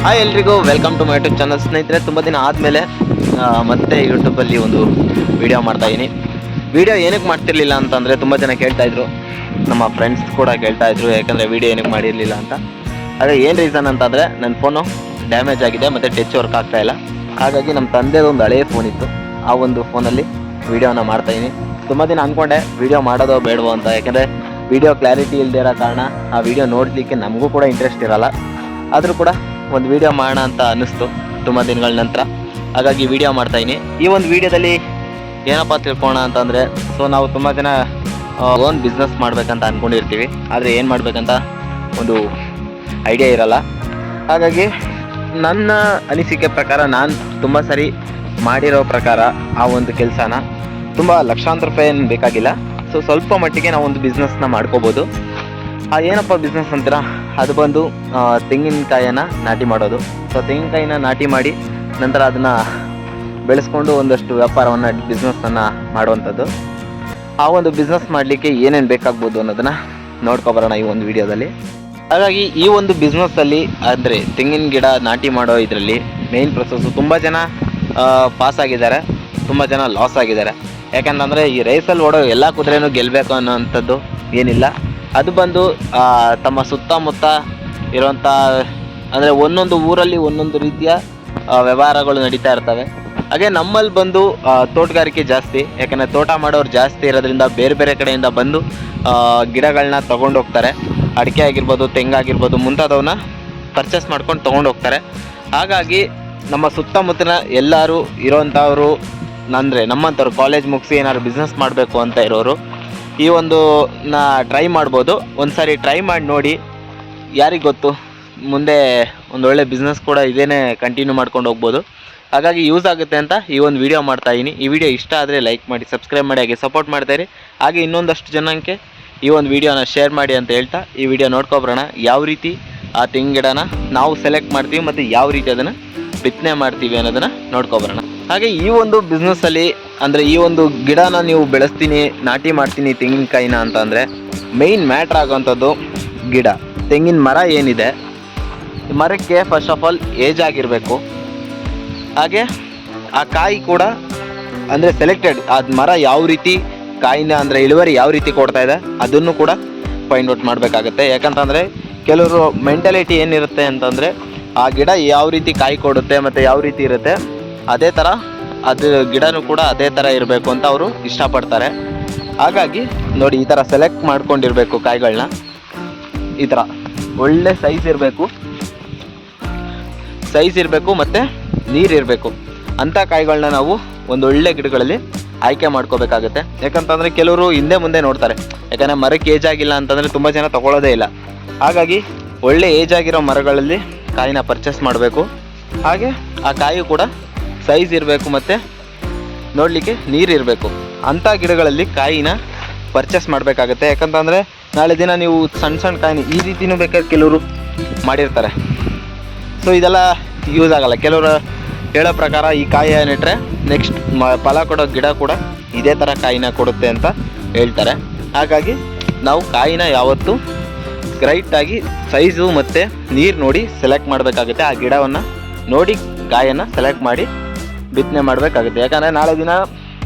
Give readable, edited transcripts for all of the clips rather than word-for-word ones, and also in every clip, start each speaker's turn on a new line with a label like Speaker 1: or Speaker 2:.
Speaker 1: Hi ಎಲ್ರಿಗೂ welcome to my YouTube channel. ಸ್ನೇಹಿತರೆ, ತುಂಬ ದಿನ ಆದಮೇಲೆ ಮತ್ತೆ ಯೂಟ್ಯೂಬಲ್ಲಿ ಒಂದು ವಿಡಿಯೋ ಮಾಡ್ತಾಯಿದ್ದೀನಿ. ವಿಡಿಯೋ ಏನಕ್ಕೆ ಮಾಡ್ತಿರ್ಲಿಲ್ಲ ಅಂತಂದರೆ ತುಂಬ ಜನ ಕೇಳ್ತಾಯಿದ್ರು, ನಮ್ಮ ಫ್ರೆಂಡ್ಸ್ ಕೂಡ ಕೇಳ್ತಾಯಿದ್ರು ಯಾಕಂದರೆ ವಿಡಿಯೋ ಏನಕ್ಕೆ ಮಾಡಿರಲಿಲ್ಲ ಅಂತ. ಅದೇ ಏನು ರೀಸನ್ ಅಂತಂದರೆ ನನ್ನ ಫೋನು ಡ್ಯಾಮೇಜ್ ಆಗಿದೆ ಮತ್ತು ಟಚ್ ವರ್ಕ್ ಆಗ್ತಾಯಿಲ್ಲ. ಹಾಗಾಗಿ ನಮ್ಮ ತಂದೆದೊಂದು ಹಳೆಯ ಫೋನ್ ಇತ್ತು, ಆ ಒಂದು ಫೋನಲ್ಲಿ ವೀಡಿಯೋನ ಮಾಡ್ತಾಯಿದ್ದೀನಿ. ತುಂಬ ದಿನ ಅಂದ್ಕೊಂಡೆ ವಿಡಿಯೋ ಮಾಡೋದೋ ಬೇಡವೋ ಅಂತ, ಯಾಕಂದರೆ ವಿಡಿಯೋ ಕ್ಲಾರಿಟಿ ಇಲ್ಲದೆ ಇರೋ ಕಾರಣ ಆ ವಿಡಿಯೋ ನೋಡಲಿಕ್ಕೆ ನಮಗೂ ಕೂಡ ಇಂಟ್ರೆಸ್ಟ್ ಇರೋಲ್ಲ. ಆದರೂ ಕೂಡ ಒಂದು ವಿಡಿಯೋ ಮಾಡೋಣ ಅಂತ ಅನ್ನಿಸ್ತು ತುಂಬ ದಿನಗಳ ನಂತರ. ಹಾಗಾಗಿ ವಿಡಿಯೋ ಮಾಡ್ತಾಯಿದ್ದೀನಿ. ಈ ಒಂದು ವಿಡಿಯೋದಲ್ಲಿ ಏನಪ್ಪ ತಿಳ್ಕೊಳ್ಳೋಣ ಅಂತಂದರೆ, ನಾವು ತುಂಬ ಜನ ಓನ್ ಬಿಸ್ನೆಸ್ ಮಾಡಬೇಕಂತ ಅಂದ್ಕೊಂಡಿರ್ತೀವಿ, ಆದರೆ ಏನು ಮಾಡಬೇಕಂತ ಒಂದು ಐಡಿಯಾ ಇರಲ್ಲ. ಹಾಗಾಗಿ ನನ್ನ ಅನಿಸಿಕೆ ಪ್ರಕಾರ ನಾನು ತುಂಬ ಸರಿ ಮಾಡಿರೋ ಪ್ರಕಾರ ಆ ಒಂದು ಕೆಲಸನ ತುಂಬ ಲಕ್ಷಾಂತರ ರೂಪಾಯಿ ಏನು ಬೇಕಾಗಿಲ್ಲ, ಸ್ವಲ್ಪ ಮಟ್ಟಿಗೆ ನಾವು ಒಂದು ಬಿಸ್ನೆಸ್ನ ಮಾಡ್ಕೋಬೋದು. ಏನಪ್ಪ ಬಿಸ್ನೆಸ್ ಅಂತೀರಾ, ಅದು ಬಂದು ತೆಂಗಿನಕಾಯಿಯನ್ನು ನಾಟಿ ಮಾಡೋದು. ತೆಂಗಿನಕಾಯಿನ ನಾಟಿ ಮಾಡಿ ನಂತರ ಅದನ್ನು ಬೆಳೆಸ್ಕೊಂಡು ಒಂದಷ್ಟು ವ್ಯಾಪಾರವನ್ನು ಬಿಸ್ನೆಸ್ಸನ್ನು ಮಾಡುವಂಥದ್ದು. ಆ ಒಂದು ಬಿಸ್ನೆಸ್ ಮಾಡಲಿಕ್ಕೆ ಏನೇನು ಬೇಕಾಗ್ಬೋದು ಅನ್ನೋದನ್ನು ನೋಡ್ಕೊಬರೋಣ ಈ ಒಂದು ವಿಡಿಯೋದಲ್ಲಿ. ಹಾಗಾಗಿ ಈ ಒಂದು ಬಿಸ್ನೆಸ್ಸಲ್ಲಿ ಅಂದರೆ ತೆಂಗಿನ ಗಿಡ ನಾಟಿ ಮಾಡೋ ಇದರಲ್ಲಿ ಮೇಯ್ನ್ ಪ್ರೊಸೆಸ್ಸು ತುಂಬ ಜನ ಪಾಸ್ ಆಗಿದ್ದಾರೆ, ತುಂಬ ಜನ ಲಾಸ್ ಆಗಿದ್ದಾರೆ. ಯಾಕಂತಂದರೆ ಈ ರೇಸಲ್ಲಿ ಓಡೋ ಎಲ್ಲ ಕುದುರೆನೂ ಗೆಲ್ಲಬೇಕು ಅನ್ನೋವಂಥದ್ದು ಏನಿಲ್ಲ. ಅದು ಬಂದು ತಮ್ಮ ಸುತ್ತಮುತ್ತ ಇರುವಂಥ ಅಂದರೆ ಒಂದೊಂದು ಊರಲ್ಲಿ ಒಂದೊಂದು ರೀತಿಯ ವ್ಯವಹಾರಗಳು ನಡೀತಾ ಇರ್ತವೆ. ಹಾಗೆ ನಮ್ಮಲ್ಲಿ ಬಂದು ತೋಟಗಾರಿಕೆ ಜಾಸ್ತಿ, ಯಾಕಂದರೆ ತೋಟ ಮಾಡೋರು ಜಾಸ್ತಿ ಇರೋದ್ರಿಂದ ಬೇರೆ ಬೇರೆ ಕಡೆಯಿಂದ ಬಂದು ಗಿಡಗಳನ್ನ ತೊಗೊಂಡೋಗ್ತಾರೆ. ಅಡಿಕೆ ಆಗಿರ್ಬೋದು, ತೆಂಗಾಗಿರ್ಬೋದು, ಮುಂತಾದವನ್ನ ಪರ್ಚೇಸ್ ಮಾಡ್ಕೊಂಡು ತೊಗೊಂಡೋಗ್ತಾರೆ. ಹಾಗಾಗಿ ನಮ್ಮ ಸುತ್ತಮುತ್ತಲಿನ ಎಲ್ಲರೂ ಇರೋವಂಥವ್ರು ಅಂದರೆ ನಮ್ಮಂಥವ್ರು ಕಾಲೇಜ್ ಮುಗಿಸಿ ಏನಾದ್ರು ಬಿಸ್ನೆಸ್ ಮಾಡಬೇಕು ಅಂತ ಇರೋರು ಈ ಒಂದು ಟ್ರೈ ಮಾಡ್ಬೋದು. ಒಂದು ಸಾರಿ ಟ್ರೈ ಮಾಡಿ ನೋಡಿ, ಯಾರಿಗೆ ಗೊತ್ತು ಮುಂದೆ ಒಂದು ಒಳ್ಳೆ ಬಿಸ್ನೆಸ್ ಕೂಡ ಇದೇನೇ ಕಂಟಿನ್ಯೂ ಮಾಡ್ಕೊಂಡು ಹೋಗ್ಬೋದು. ಹಾಗಾಗಿ ಯೂಸ್ ಆಗುತ್ತೆ ಅಂತ ಈ ಒಂದು ವಿಡಿಯೋ ಮಾಡ್ತಾಯಿದ್ದೀನಿ. ಈ ವಿಡಿಯೋ ಇಷ್ಟ ಆದರೆ ಲೈಕ್ ಮಾಡಿ, ಸಬ್ಸ್ಕ್ರೈಬ್ ಮಾಡಿ, ಹಾಗೆ ಸಪೋರ್ಟ್ ಮಾಡ್ತಾಯಿರಿ. ಹಾಗೆ ಇನ್ನೊಂದಷ್ಟು ಜನಕ್ಕೆ ಈ ಒಂದು ವಿಡಿಯೋನ ಶೇರ್ ಮಾಡಿ ಅಂತ ಹೇಳ್ತಾ ಈ ವಿಡಿಯೋ ನೋಡ್ಕೊಬರೋಣ. ಯಾವ ರೀತಿ ಆ ತೆಂಗಿನ ಗಿಡನ ನಾವು ಸೆಲೆಕ್ಟ್ ಮಾಡ್ತೀವಿ ಮತ್ತು ಯಾವ ರೀತಿ ಅದನ್ನು ಬಿತ್ತನೆ ಮಾಡ್ತೀವಿ ಅನ್ನೋದನ್ನು ನೋಡ್ಕೊಬರೋಣ. ಹಾಗೆ ಈ ಒಂದು ಬಿಸ್ನೆಸ್ಸಲ್ಲಿ ಅಂದರೆ ಈ ಒಂದು ಗಿಡನ ನೀವು ಬೆಳೆಸ್ತೀನಿ, ನಾಟಿ ಮಾಡ್ತೀನಿ ತೆಂಗಿನಕಾಯಿನ ಅಂತಂದರೆ ಮೇಯ್ನ್ ಮ್ಯಾಟ್ರ್ ಆಗೋವಂಥದ್ದು ಗಿಡ. ತೆಂಗಿನ ಮರ ಏನಿದೆ, ಮರಕ್ಕೆ ಫಸ್ಟ್ ಆಫ್ ಆಲ್ ಏಜ್ ಆಗಿರಬೇಕು. ಹಾಗೆ ಆ ಕಾಯಿ ಕೂಡ ಅಂದರೆ ಸೆಲೆಕ್ಟೆಡ್, ಆ ಮರ ಯಾವ ರೀತಿ ಕಾಯಿನ ಅಂದರೆ ಇಳುವರಿ ಯಾವ ರೀತಿ ಕೊಡ್ತಾ ಇದೆ ಅದನ್ನು ಕೂಡ ಫೈಂಡ್ ಔಟ್ ಮಾಡಬೇಕಾಗತ್ತೆ. ಯಾಕಂತಂದರೆ ಕೆಲವರು ಮೆಂಟಾಲಿಟಿ ಏನಿರುತ್ತೆ ಅಂತಂದರೆ ಆ ಗಿಡ ಯಾವ ರೀತಿ ಕಾಯಿ ಕೊಡುತ್ತೆ ಮತ್ತು ಯಾವ ರೀತಿ ಇರುತ್ತೆ ಅದೇ ಥರ ಅದು ಗಿಡನೂ ಕೂಡ ಅದೇ ಥರ ಇರಬೇಕು ಅಂತ ಅವರು ಇಷ್ಟಪಡ್ತಾರೆ. ಹಾಗಾಗಿ ನೋಡಿ, ಈ ಥರ ಸೆಲೆಕ್ಟ್ ಮಾಡ್ಕೊಂಡಿರಬೇಕು ಕಾಯಿಗಳನ್ನ. ಈ ಥರ ಒಳ್ಳೆ ಸೈಜ್ ಇರಬೇಕು ಮತ್ತು ನೀರಿರಬೇಕು ಅಂಥ ಕಾಯಿಗಳನ್ನ ನಾವು ಒಂದು ಒಳ್ಳೆ ಗಿಡಗಳಲ್ಲಿ ಆಯ್ಕೆ ಮಾಡ್ಕೋಬೇಕಾಗುತ್ತೆ. ಯಾಕಂತಂದರೆ ಕೆಲವರು ಹಿಂದೆ ಮುಂದೆ ನೋಡ್ತಾರೆ, ಯಾಕಂದರೆ ಮರಕ್ಕೆ ಏಜ್ ಆಗಿಲ್ಲ ಅಂತಂದರೆ ತುಂಬ ಜನ ತೊಗೊಳ್ಳೋದೇ ಇಲ್ಲ. ಹಾಗಾಗಿ ಒಳ್ಳೆ ಏಜ್ ಆಗಿರೋ ಮರಗಳಲ್ಲಿ ಕಾಯಿನ ಪರ್ಚೇಸ್ ಮಾಡಬೇಕು. ಹಾಗೆ ಆ ಕಾಯಿ ಕೂಡ ಸೈಜ್ ಇರಬೇಕು ಮತ್ತು ನೋಡಲಿಕ್ಕೆ ನೀರಿರಬೇಕು ಅಂಥ ಗಿಡಗಳಲ್ಲಿ ಕಾಯಿನ ಪರ್ಚೇಸ್ ಮಾಡಬೇಕಾಗತ್ತೆ. ಯಾಕಂತಂದರೆ ನಾಳೆ ದಿನ ನೀವು ಸಣ್ಣ ಸಣ್ಣ ಕಾಯಿನ ಈ ರೀತಿಯೂ ಬೇಕಾದ್ರೆ ಕೆಲವರು ಮಾಡಿರ್ತಾರೆ. ಇದೆಲ್ಲ ಯೂಸ್ ಆಗಲ್ಲ. ಕೆಲವರು ಹೇಳೋ ಪ್ರಕಾರ ಈ ಕಾಯಿ ನೆಟ್ಟರೆ ನೆಕ್ಸ್ಟ್ ಫಲ ಕೊಡೋ ಗಿಡ ಕೂಡ ಇದೇ ಥರ ಕಾಯಿನ ಕೊಡುತ್ತೆ ಅಂತ ಹೇಳ್ತಾರೆ. ಹಾಗಾಗಿ ನಾವು ಕಾಯಿನ ಯಾವತ್ತೂ ರೈಟಾಗಿ ಸೈಜು ಮತ್ತು ನೀರು ನೋಡಿ ಸೆಲೆಕ್ಟ್ ಮಾಡಬೇಕಾಗುತ್ತೆ. ಆ ಗಿಡವನ್ನು ನೋಡಿ ಕಾಯನ್ನು ಸೆಲೆಕ್ಟ್ ಮಾಡಿ ಬಿತ್ತನೆ ಮಾಡಬೇಕಾಗುತ್ತೆ. ಯಾಕಂದರೆ ನಾಳೆ ದಿನ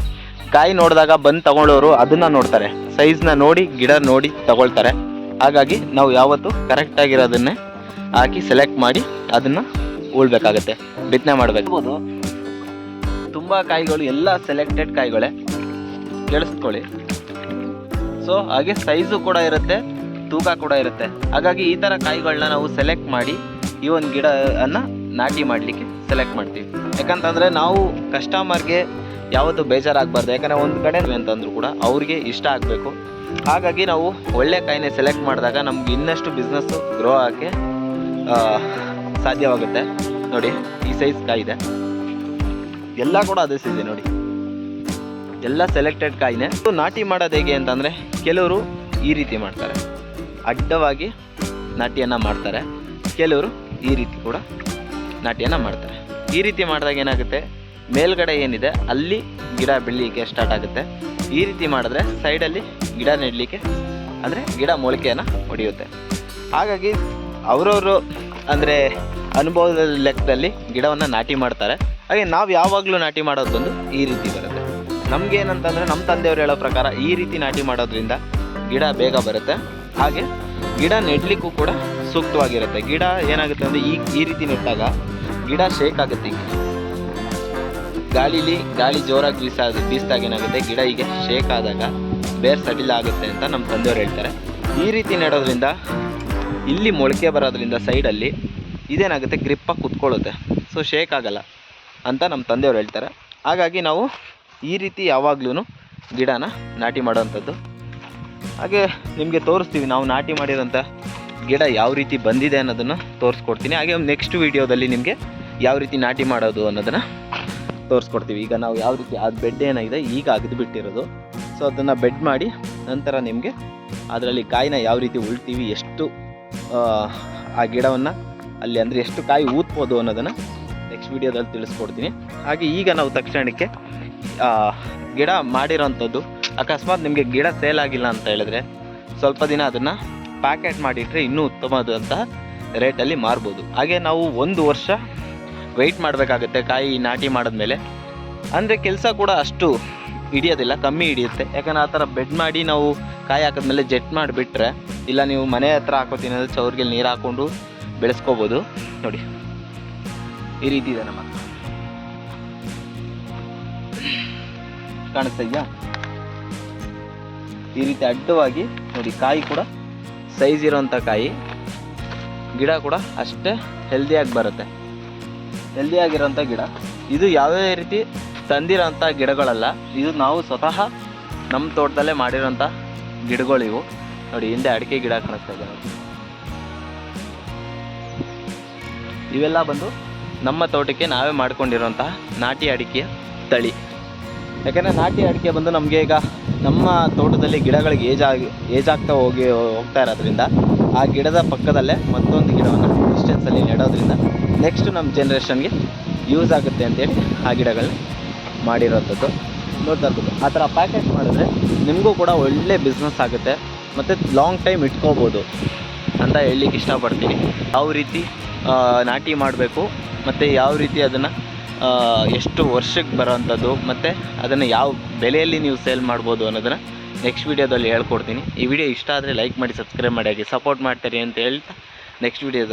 Speaker 1: ಕಾಯಿ ನೋಡಿದಾಗ ಬಂದು ತಗೊಳ್ಳೋರು ಅದನ್ನು ನೋಡ್ತಾರೆ, ಸೈಜ್ನ ನೋಡಿ ಗಿಡ ನೋಡಿ ತಗೊಳ್ತಾರೆ. ಹಾಗಾಗಿ ನಾವು ಯಾವತ್ತೂ ಕರೆಕ್ಟಾಗಿರೋದನ್ನೇ ಹಾಕಿ ಸೆಲೆಕ್ಟ್ ಮಾಡಿ ಅದನ್ನು ಉಳ್ಬೇಕಾಗತ್ತೆ, ಬಿತ್ತನೆ ಮಾಡಬೇಕು. ತುಂಬ ಕಾಯಿಗಳು ಎಲ್ಲ ಸೆಲೆಕ್ಟೆಡ್ ಕಾಯಿಗಳೇ, ಕೇಳಿಸ್ಕೊಳ್ಳಿ. ಹಾಗೆ ಸೈಜು ಕೂಡ ಇರುತ್ತೆ, ತೂಕ ಕೂಡ ಇರುತ್ತೆ. ಹಾಗಾಗಿ ಈ ಥರ ಕಾಯಿಗಳನ್ನ ನಾವು ಸೆಲೆಕ್ಟ್ ಮಾಡಿ ಈ ಒಂದು ಗಿಡವನ್ನು ನಾಟಿ ಮಾಡಲಿಕ್ಕೆ ಸೆಲೆಕ್ಟ್ ಮಾಡ್ತೀವಿ. ಯಾಕಂತಂದರೆ ನಾವು ಕಸ್ಟಮರ್ಗೆ ಯಾವತ್ತೂ ಬೇಜಾರಾಗಬಾರ್ದು. ಯಾಕಂದರೆ ಒಂದು ಕಡೆ ಅಂತಂದರೂ ಕೂಡ ಅವ್ರಿಗೆ ಇಷ್ಟ ಆಗಬೇಕು. ಹಾಗಾಗಿ ನಾವು ಒಳ್ಳೆ ಕಾಯಿನೇ ಸೆಲೆಕ್ಟ್ ಮಾಡಿದಾಗ ನಮ್ಗೆ ಇನ್ನಷ್ಟು ಬಿಸ್ನೆಸ್ಸು ಗ್ರೋ ಆಗೋಕ್ಕೆ ಸಾಧ್ಯವಾಗುತ್ತೆ. ನೋಡಿ, ಈ ಸೈಜ್ ಕಾಯಿ ಇದೆ, ಎಲ್ಲ ಕೂಡ ಅದೇ ಸೈಜ್ ಇದೆ ನೋಡಿ, ಎಲ್ಲ ಸೆಲೆಕ್ಟೆಡ್ ಕಾಯಿನೇ. ನಾಟಿ ಮಾಡೋದು ಹೇಗೆ ಅಂತಂದರೆ ಕೆಲವರು ಈ ರೀತಿ ಮಾಡ್ತಾರೆ, ಅಡ್ಡವಾಗಿ ನಾಟಿಯನ್ನು ಮಾಡ್ತಾರೆ. ಕೆಲವರು ಈ ರೀತಿ ಕೂಡ ನಾಟಿಯನ್ನು ಮಾಡ್ತಾರೆ. ಈ ರೀತಿ ಮಾಡಿದಾಗ ಏನಾಗುತ್ತೆ, ಮೇಲ್ಗಡೆ ಏನಿದೆ ಅಲ್ಲಿ ಗಿಡ ಬೆಳೀಲಿಕ್ಕೆ ಸ್ಟಾರ್ಟ್ ಆಗುತ್ತೆ. ಈ ರೀತಿ ಮಾಡಿದ್ರೆ ಸೈಡಲ್ಲಿ ಗಿಡ ನೆಡಲಿಕ್ಕೆ ಅಂದರೆ ಗಿಡ ಮೊಳಕೆಯನ್ನು ಹೊಡೆಯುತ್ತೆ. ಹಾಗಾಗಿ ಅವರವರು ಅಂದರೆ ಅನುಭವದ ಲೆಕ್ಕದಲ್ಲಿ ಗಿಡವನ್ನು ನಾಟಿ ಮಾಡ್ತಾರೆ. ಹಾಗೆ ನಾವು ಯಾವಾಗಲೂ ನಾಟಿ ಮಾಡೋದೊಂದು ಈ ರೀತಿ ಬರುತ್ತೆ. ನಮಗೇನಂತಂದರೆ ನಮ್ಮ ತಂದೆಯವರು ಹೇಳೋ ಪ್ರಕಾರ ಈ ರೀತಿ ನಾಟಿ ಮಾಡೋದ್ರಿಂದ ಗಿಡ ಬೇಗ ಬರುತ್ತೆ. ಹಾಗೆ ಗಿಡ ನೆಡಲಿಕ್ಕೂ ಕೂಡ ಸೂಕ್ತವಾಗಿರುತ್ತೆ. ಗಿಡ ಏನಾಗುತ್ತೆ ಅಂದರೆ ಈ ರೀತಿ ನೆಟ್ಟಾಗ ಗಿಡ ಶೇಕ್ ಆಗುತ್ತೆ. ಈಗ ಗಾಳಿ ಜೋರಾಗಿ ಬೀಸಿದಾಗ ಏನಾಗುತ್ತೆ, ಗಿಡ ಹೀಗೆ ಶೇಕ್ ಆದಾಗ ಬೇರೆ ಸಡಿಲ ಆಗುತ್ತೆ ಅಂತ ನಮ್ಮ ತಂದೆಯವರು ಹೇಳ್ತಾರೆ. ಈ ರೀತಿ ನೆಡೋದ್ರಿಂದ ಇಲ್ಲಿ ಮೊಳಕೆ ಬರೋದ್ರಿಂದ ಸೈಡಲ್ಲಿ ಇದೇನಾಗುತ್ತೆ, ಗ್ರಿಪ್ಪಾಗಿ ಕುತ್ಕೊಳ್ಳುತ್ತೆ, ಸೊ ಶೇಕ್ ಆಗಲ್ಲ ಅಂತ ನಮ್ಮ ತಂದೆಯವರು ಹೇಳ್ತಾರೆ. ಹಾಗಾಗಿ ನಾವು ಈ ರೀತಿ ಯಾವಾಗ್ಲೂ ಗಿಡನ ನಾಟಿ ಮಾಡೋವಂಥದ್ದು. ಹಾಗೆ ನಿಮಗೆ ತೋರಿಸ್ತೀವಿ ನಾವು ನಾಟಿ ಮಾಡಿರೋಂಥ ಗಿಡ ಯಾವ ರೀತಿ ಬಂದಿದೆ ಅನ್ನೋದನ್ನು ತೋರಿಸ್ಕೊಡ್ತೀನಿ. ಹಾಗೆ ನೆಕ್ಸ್ಟ್ ವೀಡಿಯೋದಲ್ಲಿ ನಿಮಗೆ ಯಾವ ರೀತಿ ನಾಟಿ ಮಾಡೋದು ಅನ್ನೋದನ್ನು ತೋರಿಸ್ಕೊಡ್ತೀವಿ. ಈಗ ನಾವು ಯಾವ ರೀತಿ ಅದು ಬೆಡ್ ಏನಾಗಿದೆ ಈಗ ಅಗದು ಬಿಟ್ಟಿರೋದು, ಸೊ ಅದನ್ನು ಬೆಡ್ ಮಾಡಿ ನಂತರ ನಿಮಗೆ ಅದರಲ್ಲಿ ಕಾಯಿನ ಯಾವ ರೀತಿ ಉಳ್ತೀವಿ, ಎಷ್ಟು ಆ ಗಿಡವನ್ನು ಅಲ್ಲಿ ಅಂದರೆ ಎಷ್ಟು ಕಾಯಿ ಊದ್ಬೋದು ಅನ್ನೋದನ್ನು ನೆಕ್ಸ್ಟ್ ವೀಡಿಯೋದಲ್ಲಿ ತಿಳಿಸ್ಕೊಡ್ತೀನಿ. ಹಾಗೆ ಈಗ ನಾವು ತಕ್ಷಣಕ್ಕೆ ಗಿಡ ಮಾಡಿರೋಂಥದ್ದು, ಅಕಸ್ಮಾತ್ ನಿಮಗೆ ಗಿಡ ಸೇಲ್ ಆಗಿಲ್ಲ ಅಂತ ಹೇಳಿದ್ರೆ ಸ್ವಲ್ಪ ದಿನ ಅದನ್ನು ಪ್ಯಾಕೆಟ್ ಮಾಡಿಟ್ರೆ ಇನ್ನೂ ಉತ್ತಮವಾದಂತಹ ರೇಟಲ್ಲಿ ಮಾರ್ಬೋದು. ಹಾಗೆ ನಾವು 1 ವರ್ಷ ವೆಯ್ಟ್ ಮಾಡಬೇಕಾಗುತ್ತೆ ಕಾಯಿ ನಾಟಿ ಮಾಡಿದ್ಮೇಲೆ. ಅಂದರೆ ಕೆಲಸ ಕೂಡ ಅಷ್ಟು ಹಿಡಿಯೋದಿಲ್ಲ, ಕಮ್ಮಿ ಹಿಡಿಯುತ್ತೆ. ಯಾಕಂದರೆ ಆ ಥರ ಬೆಡ್ ಮಾಡಿ ನಾವು ಕಾಯಿ ಹಾಕಿದ್ಮೇಲೆ ಜೆಟ್ ಮಾಡಿಬಿಟ್ರೆ, ಇಲ್ಲ ನೀವು ಮನೆ ಹತ್ರ ಹಾಕೋತೀನಿ ಅಂದರೆ ಚೌರ್ಗೆ ನೀರು ಹಾಕ್ಕೊಂಡು ಬೆಳೆಸ್ಕೋಬೋದು. ನೋಡಿ ಈ ರೀತಿ ಇದೆ ನಮ್ಮ ಕಾಣಿಸ್ತಾ ಇದೆಯಾ, ಈ ರೀತಿ ಅಡ್ಡವಾಗಿ ನೋಡಿ. ಕಾಯಿ ಕೂಡ ಸೈಜ್ ಇರೋಂಥ ಕಾಯಿ, ಗಿಡ ಕೂಡ ಅಷ್ಟೇ ಹೆಲ್ದಿಯಾಗಿ ಬರುತ್ತೆ. ಹೆಲ್ದಿಯಾಗಿರೋಂಥ ಗಿಡ ಇದು ಯಾವುದೇ ರೀತಿ ತಂದಿರೋಂಥ ಗಿಡಗಳಲ್ಲ, ಇದು ನಾವು ಸ್ವತಃ ನಮ್ಮ ತೋಟದಲ್ಲೇ ಮಾಡಿರೋಂಥ ಗಿಡಗಳಿವು. ನೋಡಿ ಹಿಂದೆ ಅಡಿಕೆ ಗಿಡ ಕಾಣಿಸ್ತಾ ಇದೆ ನೋಡಿ. ಇವೆಲ್ಲ ಬಂದು ನಮ್ಮ ತೋಟಕ್ಕೆ ನಾವೇ ಮಾಡ್ಕೊಂಡಿರೋಂತಹ ನಾಟಿ ಅಡಿಕೆಯ ತಳಿ. ಯಾಕೆಂದರೆ ನಾಟಿ ಅಡಿಕೆ ಬಂದು ನಮಗೆ ಈಗ ನಮ್ಮ ತೋಟದಲ್ಲಿ ಗಿಡಗಳಿಗೆ ಏಜ್ ಆಗ್ತಾ ಹೋಗ್ತಾ ಇರೋದ್ರಿಂದ ಆ ಗಿಡದ ಪಕ್ಕದಲ್ಲೇ ಮತ್ತೊಂದು ಗಿಡವನ್ನು ಡಿಸ್ಟೆನ್ಸಲ್ಲಿ ನೆಡೋದ್ರಿಂದ ನೆಕ್ಸ್ಟ್ ನಮ್ಮ ಜನ್ರೇಷನ್ಗೆ ಯೂಸ್ ಆಗುತ್ತೆ ಅಂತೇಳಿ ಆ ಗಿಡಗಳನ್ನ ಮಾಡಿರೋಂಥದ್ದು. ನೋಡ್ತಾ ಇರ್ಬೋದು, ಆ ಥರ ಪ್ಯಾಕೆಟ್ ಮಾಡಿದ್ರೆ ನಿಮಗೂ ಕೂಡ ಒಳ್ಳೆ ಬಿಸ್ನೆಸ್ ಆಗುತ್ತೆ ಮತ್ತು ಲಾಂಗ್ ಟೈಮ್ ಇಟ್ಕೋಬೋದು ಅಂತ ಹೇಳಲಿಕ್ಕೆ ಇಷ್ಟಪಡ್ತೀನಿ. ಯಾವ ರೀತಿ ನಾಟಿ ಮಾಡಬೇಕು ಮತ್ತು ಯಾವ ರೀತಿ ಅದನ್ನು ಎಷ್ಟು ವರ್ಷಕ್ಕೆ ಬರೋವಂಥದ್ದು ಮತ್ತು ಅದನ್ನು ಯಾವ ಬೆಲೆಯಲ್ಲಿ ನೀವು ಸೇಲ್ ಮಾಡ್ಬೋದು ಅನ್ನೋದನ್ನು ನೆಕ್ಸ್ಟ್ ವೀಡಿಯೋದಲ್ಲಿ ಹೇಳ್ಕೊಡ್ತೀನಿ. ಈ ವಿಡಿಯೋ ಇಷ್ಟ ಆದರೆ ಲೈಕ್ ಮಾಡಿ, ಸಬ್ಸ್ಕ್ರೈಬ್ ಮಾಡಿ, ಹಾಗೆ ಸಪೋರ್ಟ್ ಮಾಡ್ತೀರಿ ಅಂತ ಹೇಳ್ತಾ ನೆಕ್ಸ್ಟ್ ವೀಡಿಯೋದಲ್ಲಿ